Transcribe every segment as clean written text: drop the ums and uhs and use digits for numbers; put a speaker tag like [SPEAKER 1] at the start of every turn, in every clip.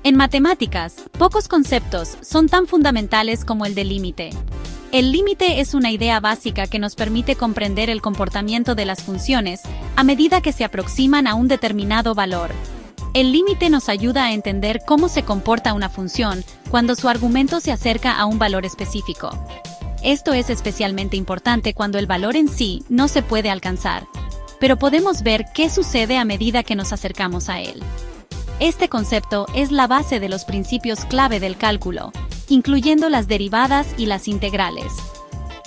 [SPEAKER 1] En matemáticas, pocos conceptos son tan fundamentales como el del límite. El límite es una idea básica que nos permite comprender el comportamiento de las funciones a medida que se aproximan a un determinado valor. El límite nos ayuda a entender cómo se comporta una función cuando su argumento se acerca a un valor específico. Esto es especialmente importante cuando el valor en sí no se puede alcanzar, pero podemos ver qué sucede a medida que nos acercamos a él. Este concepto es la base de los principios clave del cálculo, incluyendo las derivadas y las integrales.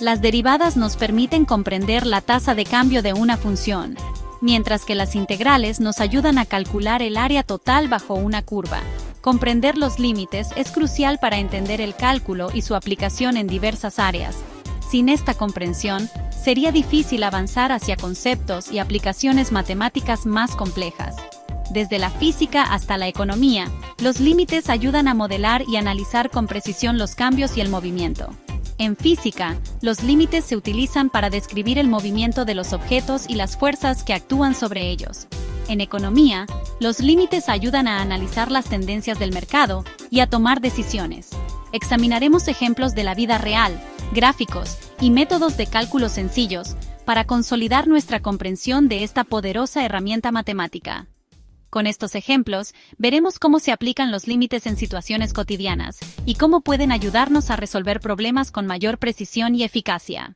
[SPEAKER 1] Las derivadas nos permiten comprender la tasa de cambio de una función, mientras que las integrales nos ayudan a calcular el área total bajo una curva. Comprender los límites es crucial para entender el cálculo y su aplicación en diversas áreas. Sin esta comprensión, sería difícil avanzar hacia conceptos y aplicaciones matemáticas más complejas. Desde la física hasta la economía, los límites ayudan a modelar y analizar con precisión los cambios y el movimiento. En física, los límites se utilizan para describir el movimiento de los objetos y las fuerzas que actúan sobre ellos. En economía, los límites ayudan a analizar las tendencias del mercado y a tomar decisiones. Examinaremos ejemplos de la vida real, gráficos y métodos de cálculo sencillos para consolidar nuestra comprensión de esta poderosa herramienta matemática. Con estos ejemplos, veremos cómo se aplican los límites en situaciones cotidianas y cómo pueden ayudarnos a resolver problemas con mayor precisión y eficacia.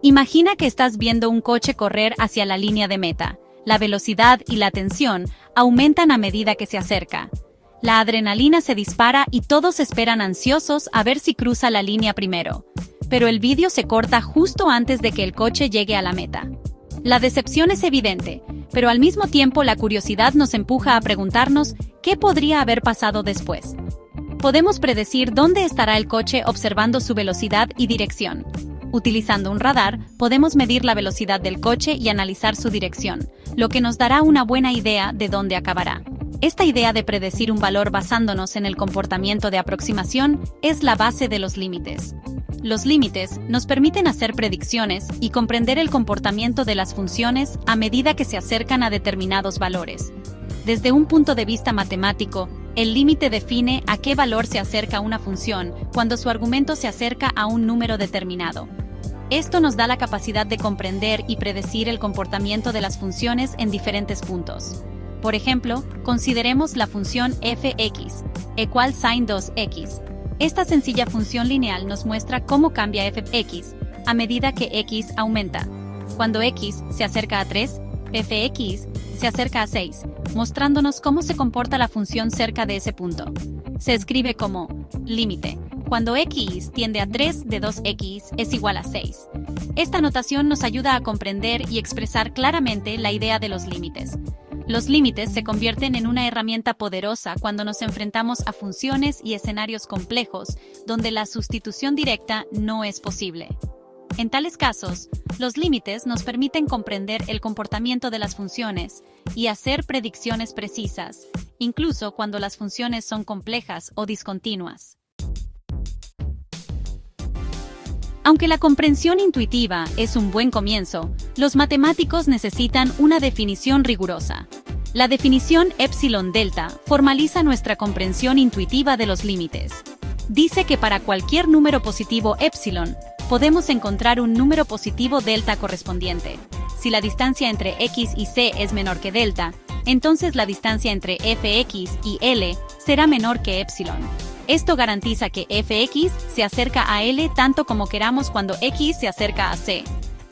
[SPEAKER 1] Imagina que estás viendo un coche correr hacia la línea de meta. La velocidad y la tensión aumentan a medida que se acerca. La adrenalina se dispara y todos esperan ansiosos a ver si cruza la línea primero. Pero el vídeo se corta justo antes de que el coche llegue a la meta. La decepción es evidente, pero al mismo tiempo la curiosidad nos empuja a preguntarnos qué podría haber pasado después. Podemos predecir dónde estará el coche observando su velocidad y dirección. Utilizando un radar, podemos medir la velocidad del coche y analizar su dirección, lo que nos dará una buena idea de dónde acabará. Esta idea de predecir un valor basándonos en el comportamiento de aproximación es la base de los límites. Los límites nos permiten hacer predicciones y comprender el comportamiento de las funciones a medida que se acercan a determinados valores. Desde un punto de vista matemático, el límite define a qué valor se acerca una función cuando su argumento se acerca a un número determinado. Esto nos da la capacidad de comprender y predecir el comportamiento de las funciones en diferentes puntos. Por ejemplo, consideremos la función f(x) = sin 2x. Esta sencilla función lineal nos muestra cómo cambia f(x) a medida que x aumenta. Cuando x se acerca a 3, f(x) se acerca a 6, mostrándonos cómo se comporta la función cerca de ese punto. Se escribe como límite cuando x tiende a 3 de 2x es igual a 6. Esta notación nos ayuda a comprender y expresar claramente la idea de los límites. Los límites se convierten en una herramienta poderosa cuando nos enfrentamos a funciones y escenarios complejos donde la sustitución directa no es posible. En tales casos, los límites nos permiten comprender el comportamiento de las funciones y hacer predicciones precisas, incluso cuando las funciones son complejas o discontinuas. Aunque la comprensión intuitiva es un buen comienzo, los matemáticos necesitan una definición rigurosa. La definición epsilon-delta formaliza nuestra comprensión intuitiva de los límites. Dice que para cualquier número positivo epsilon, podemos encontrar un número positivo delta correspondiente. Si la distancia entre x y c es menor que delta, entonces la distancia entre fx y L será menor que epsilon. Esto garantiza que fx se acerca a L tanto como queramos cuando x se acerca a c.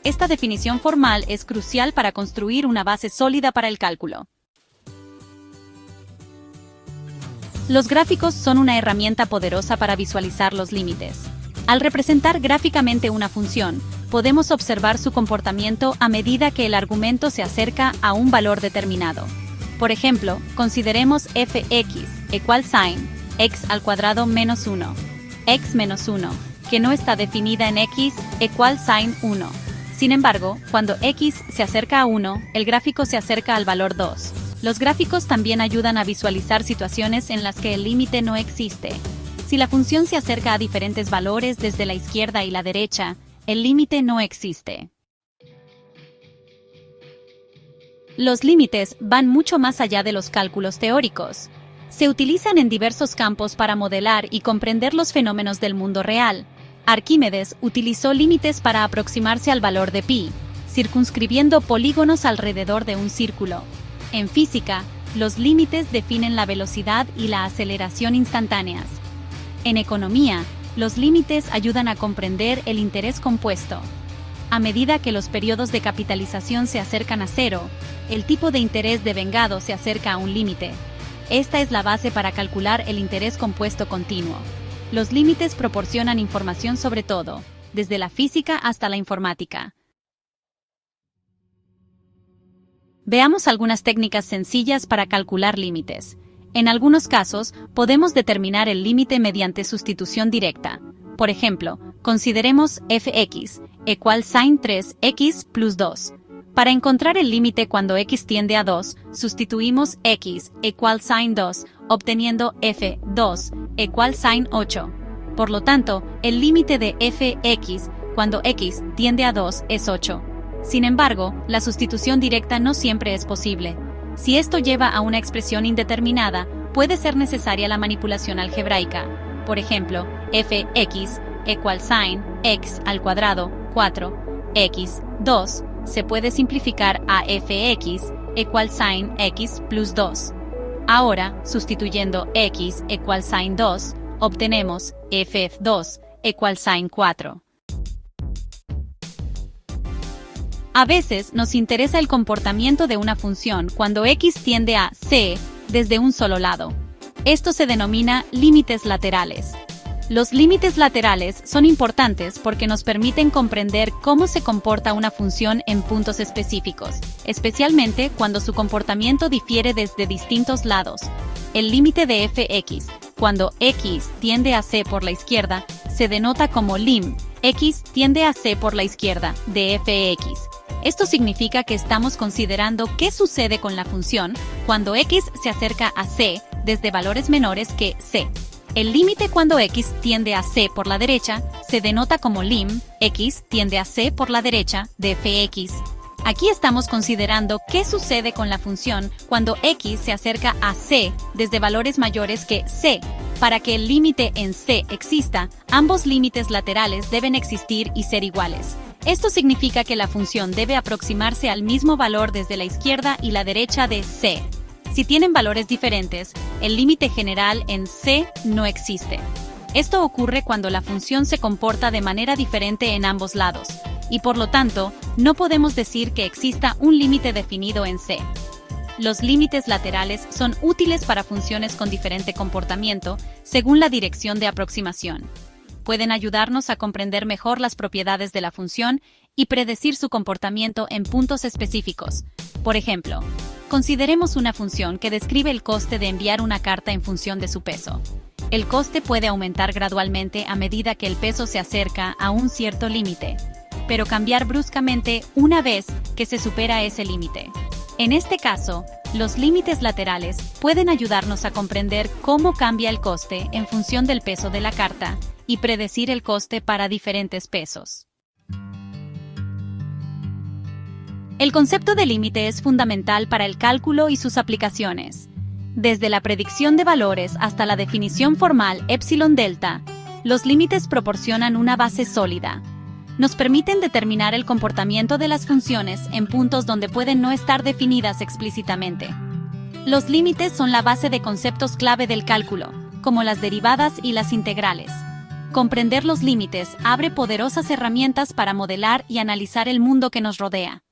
[SPEAKER 1] Esta definición formal es crucial para construir una base sólida para el cálculo. Los gráficos son una herramienta poderosa para visualizar los límites. Al representar gráficamente una función, podemos observar su comportamiento a medida que el argumento se acerca a un valor determinado. Por ejemplo, consideremos f(x) = sin x² menos 1, x menos 1, que no está definida en x = sin 1. Sin embargo, cuando x se acerca a 1, el gráfico se acerca al valor 2. Los gráficos también ayudan a visualizar situaciones en las que el límite no existe. Si la función se acerca a diferentes valores desde la izquierda y la derecha, el límite no existe. Los límites van mucho más allá de los cálculos teóricos. Se utilizan en diversos campos para modelar y comprender los fenómenos del mundo real. Arquímedes utilizó límites para aproximarse al valor de pi, circunscribiendo polígonos alrededor de un círculo. En física, los límites definen la velocidad y la aceleración instantáneas. En economía, los límites ayudan a comprender el interés compuesto. A medida que los periodos de capitalización se acercan a cero, el tipo de interés devengado se acerca a un límite. Esta es la base para calcular el interés compuesto continuo. Los límites proporcionan información sobre todo, desde la física hasta la informática. Veamos algunas técnicas sencillas para calcular límites. En algunos casos, podemos determinar el límite mediante sustitución directa. Por ejemplo, consideremos fx igual sin 3x plus 2. Para encontrar el límite cuando x tiende a 2, sustituimos x igual sin 2, obteniendo f2 igual sin 8. Por lo tanto, el límite de fx cuando x tiende a 2 es 8. Sin embargo, la sustitución directa no siempre es posible. Si esto lleva a una expresión indeterminada, puede ser necesaria la manipulación algebraica. Por ejemplo, fx igual sin x al cuadrado 4, x 2, se puede simplificar a fx igual sin x plus 2. Ahora, sustituyendo x igual sin 2, obtenemos f2 igual sin 4. A veces nos interesa el comportamiento de una función cuando x tiende a c desde un solo lado. Esto se denomina límites laterales. Los límites laterales son importantes porque nos permiten comprender cómo se comporta una función en puntos específicos, especialmente cuando su comportamiento difiere desde distintos lados. El límite de fx, cuando x tiende a c por la izquierda, se denota como lim, x tiende a c por la izquierda, de fx. Esto significa que estamos considerando qué sucede con la función cuando x se acerca a c desde valores menores que c. El límite cuando x tiende a c por la derecha se denota como lim, x tiende a c por la derecha, de fx. Aquí estamos considerando qué sucede con la función cuando x se acerca a c desde valores mayores que c. Para que el límite en c exista, ambos límites laterales deben existir y ser iguales. Esto significa que la función debe aproximarse al mismo valor desde la izquierda y la derecha de c. Si tienen valores diferentes, el límite general en c no existe. Esto ocurre cuando la función se comporta de manera diferente en ambos lados, y por lo tanto, no podemos decir que exista un límite definido en c. Los límites laterales son útiles para funciones con diferente comportamiento según la dirección de aproximación. Pueden ayudarnos a comprender mejor las propiedades de la función y predecir su comportamiento en puntos específicos. Por ejemplo, consideremos una función que describe el coste de enviar una carta en función de su peso. El coste puede aumentar gradualmente a medida que el peso se acerca a un cierto límite, pero cambiar bruscamente una vez que se supera ese límite. En este caso, los límites laterales pueden ayudarnos a comprender cómo cambia el coste en función del peso de la carta y predecir el coste para diferentes pesos. El concepto de límite es fundamental para el cálculo y sus aplicaciones. Desde la predicción de valores hasta la definición formal epsilon delta, los límites proporcionan una base sólida. Nos permiten determinar el comportamiento de las funciones en puntos donde pueden no estar definidas explícitamente. Los límites son la base de conceptos clave del cálculo, como las derivadas y las integrales. Comprender los límites abre poderosas herramientas para modelar y analizar el mundo que nos rodea.